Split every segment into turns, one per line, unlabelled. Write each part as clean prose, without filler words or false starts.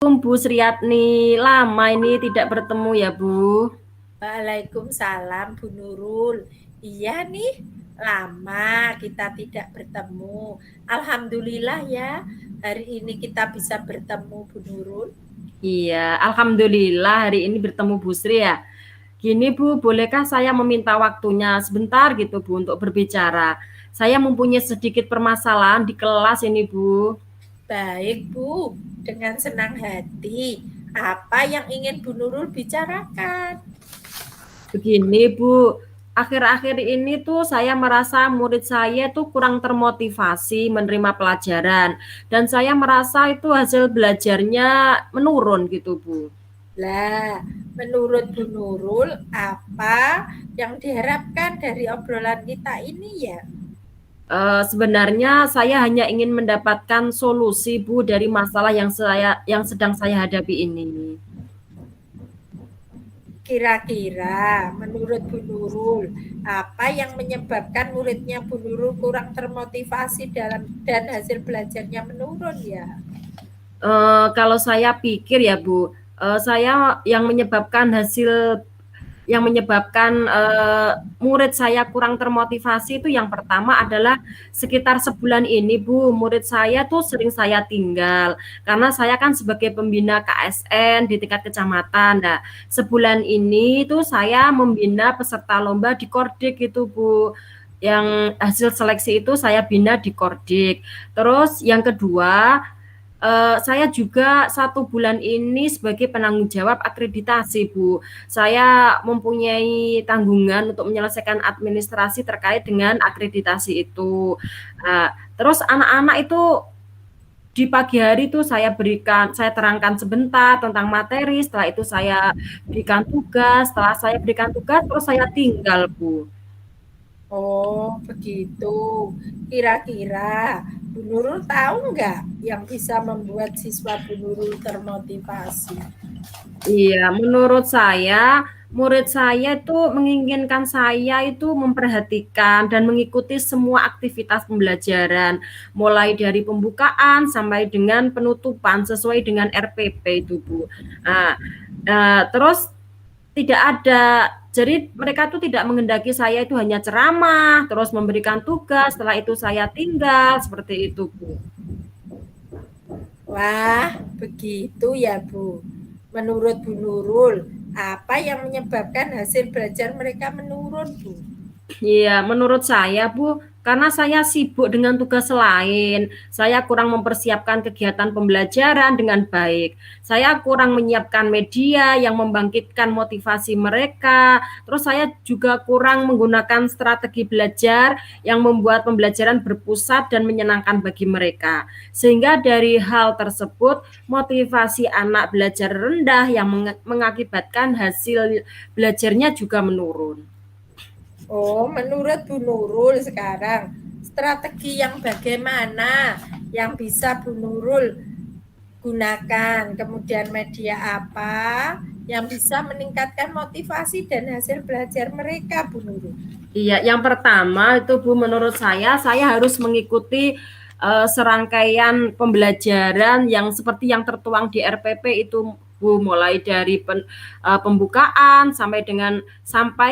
Bu Sriatni, lama ini tidak bertemu ya Bu.
Waalaikumsalam Bu Nurul. Iya nih, lama kita tidak bertemu. Alhamdulillah ya, hari ini kita bisa bertemu Bu Nurul.
Iya, Alhamdulillah hari ini bertemu Bu Sri ya. Gini Bu, bolehkah saya meminta waktunya sebentar gitu Bu untuk berbicara? Saya mempunyai sedikit permasalahan di kelas ini Bu.
Baik Bu, dengan senang hati. Apa yang ingin Bu Nurul bicarakan?
Begini Bu, akhir-akhir ini tuh saya merasa murid saya tuh kurang termotivasi menerima pelajaran. Dan saya merasa itu hasil belajarnya menurun gitu Bu.
Lah, menurut Bu Nurul, apa yang diharapkan dari obrolan kita ini ya?
Sebenarnya saya hanya ingin mendapatkan solusi Bu dari masalah yang sedang saya hadapi ini.
Kira-kira menurut Bu Nurul, apa yang menyebabkan muridnya Bu Nurul kurang termotivasi dan hasil belajarnya menurun ya?
Kalau saya pikir ya Bu, saya yang menyebabkan murid saya kurang termotivasi itu yang pertama adalah sekitar sebulan ini Bu, murid saya tuh sering saya tinggal karena saya kan sebagai pembina KSN di tingkat kecamatan. Nah, sebulan ini tuh saya membina peserta lomba di Kordik itu Bu. Yang hasil seleksi itu saya bina di Kordik. Terus yang kedua, saya juga 1 bulan ini sebagai penanggung jawab akreditasi, Bu. Saya mempunyai tanggungan untuk menyelesaikan administrasi terkait dengan akreditasi itu. Terus anak-anak itu di pagi hari itu saya terangkan sebentar tentang materi, setelah itu saya berikan tugas, setelah saya berikan tugas terus saya tinggal, Bu.
Oh, begitu. Kira-kira Bu Nurul tahu nggak yang bisa membuat siswa Bu Nurul termotivasi?
Iya, menurut saya, murid saya itu menginginkan saya itu memperhatikan dan mengikuti semua aktivitas pembelajaran, mulai dari pembukaan sampai dengan penutupan sesuai dengan RPP itu, Bu. Nah, terus tidak ada, jadi mereka tuh tidak menghendaki saya itu hanya ceramah, terus memberikan tugas, setelah itu saya tinggal, seperti itu, Bu.
Wah, begitu ya Bu. Menurut Bu Nurul, apa yang menyebabkan hasil belajar mereka menurun Bu?
Iya, menurut saya, Bu, karena saya sibuk dengan tugas lain, saya kurang mempersiapkan kegiatan pembelajaran dengan baik. Saya kurang menyiapkan media yang membangkitkan motivasi mereka. Terus saya juga kurang menggunakan strategi belajar yang membuat pembelajaran berpusat dan menyenangkan bagi mereka. Sehingga dari hal tersebut, motivasi anak belajar rendah yang mengakibatkan hasil belajarnya juga menurun.
Oh, menurut Bu Nurul sekarang strategi yang bagaimana yang bisa Bu Nurul gunakan? Kemudian media apa yang bisa meningkatkan motivasi dan hasil belajar mereka, Bu Nurul?
Iya, yang pertama itu Bu, menurut saya harus mengikuti serangkaian pembelajaran yang seperti yang tertuang di RPP itu Bu, mulai dari pembukaan sampai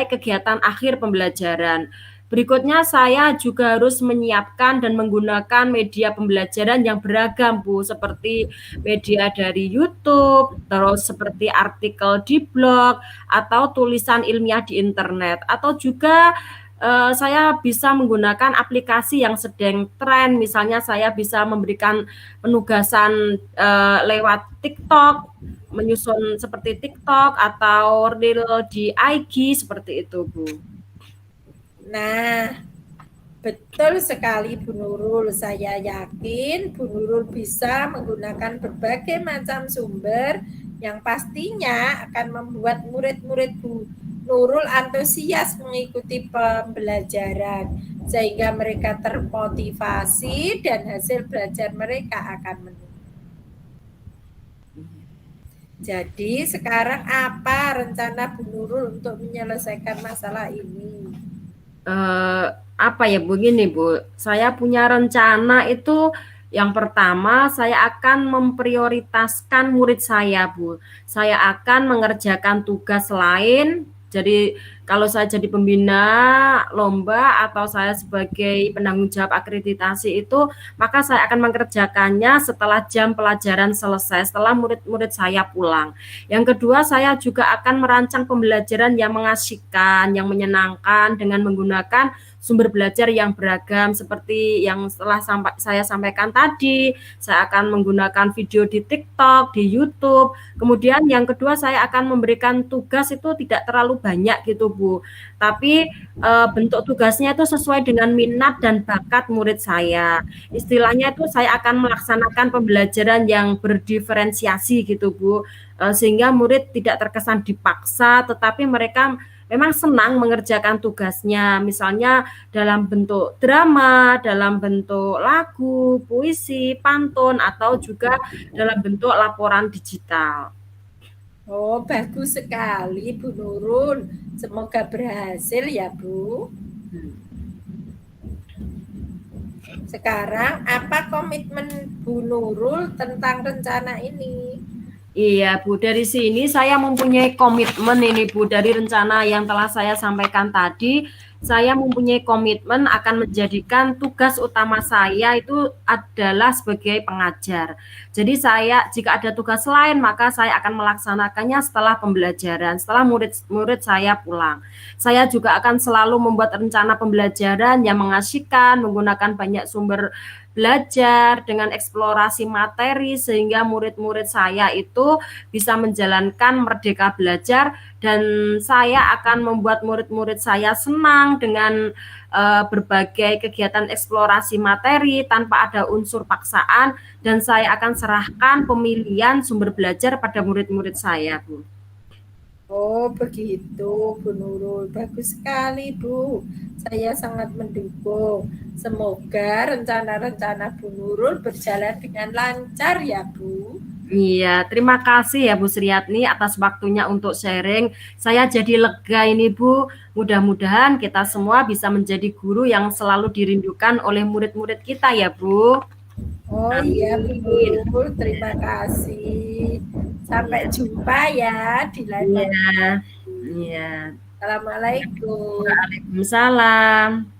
kegiatan akhir pembelajaran. Berikutnya saya juga harus menyiapkan dan menggunakan media pembelajaran yang beragam Bu, seperti media dari YouTube, terus seperti artikel di blog atau tulisan ilmiah di internet, atau juga saya bisa menggunakan aplikasi yang sedang tren, misalnya saya bisa memberikan penugasan lewat TikTok, menyusun seperti TikTok atau reel di IG seperti itu, Bu.
Nah, betul sekali Bu Nurul. Saya yakin Bu Nurul bisa menggunakan berbagai macam sumber yang pastinya akan membuat murid-murid Bu Nurul antusias mengikuti pembelajaran sehingga mereka termotivasi dan hasil belajar mereka akan meningkat. Jadi sekarang apa rencana Bu Nurul untuk menyelesaikan masalah ini?
Apa ya, begini Bu, saya punya rencana itu Yang pertama, saya akan memprioritaskan murid saya, Bu. Saya akan mengerjakan tugas lain. Jadi, kalau saya jadi pembina lomba atau saya sebagai penanggung jawab akreditasi itu, maka saya akan mengerjakannya setelah jam pelajaran selesai, setelah murid-murid saya pulang. Yang kedua, saya juga akan merancang pembelajaran yang mengasyikkan, yang menyenangkan dengan menggunakan sumber belajar yang beragam seperti yang setelah saya sampaikan tadi. Saya akan menggunakan video di TikTok, di YouTube. Kemudian yang kedua saya akan memberikan tugas itu tidak terlalu banyak gitu Bu. Tapi bentuk tugasnya itu sesuai dengan minat dan bakat murid saya. Istilahnya itu saya akan melaksanakan pembelajaran yang berdiferensiasi gitu Bu. Sehingga murid tidak terkesan dipaksa tetapi mereka memang senang mengerjakan tugasnya, misalnya dalam bentuk drama, dalam bentuk lagu, puisi, pantun, atau juga dalam bentuk laporan digital.
Oh, bagus sekali Bu Nurul. Semoga berhasil ya Bu. Sekarang apa komitmen Bu Nurul tentang rencana ini?
Iya Bu, dari sini saya mempunyai komitmen ini Bu, dari rencana yang telah saya sampaikan tadi, saya mempunyai komitmen akan menjadikan tugas utama saya itu adalah sebagai pengajar. Jadi saya jika ada tugas lain maka saya akan melaksanakannya setelah pembelajaran, setelah murid-murid saya pulang. Saya juga akan selalu membuat rencana pembelajaran yang mengasyikkan, menggunakan banyak sumber belajar dengan eksplorasi materi sehingga murid-murid saya itu bisa menjalankan merdeka belajar dan saya akan membuat murid-murid saya senang dengan berbagai kegiatan eksplorasi materi tanpa ada unsur paksaan dan saya akan serahkan pemilihan sumber belajar pada murid-murid saya, Bu.
Oh, begitu, Bu Nurul. Bagus sekali, Bu. Saya sangat mendukung. Semoga rencana-rencana Bu Nurul berjalan dengan lancar ya, Bu.
Iya, terima kasih ya Bu Sriatni atas waktunya untuk sharing. Saya jadi lega ini Bu. Mudah-mudahan kita semua bisa menjadi guru yang selalu dirindukan oleh murid-murid kita ya Bu.
Oh iya, Bu
Amin.
Nurul. Terima kasih. Sampai
Iya,
jumpa ya di lain
iya,
waktu.
iya.
Assalamualaikum.
Waalaikumsalam.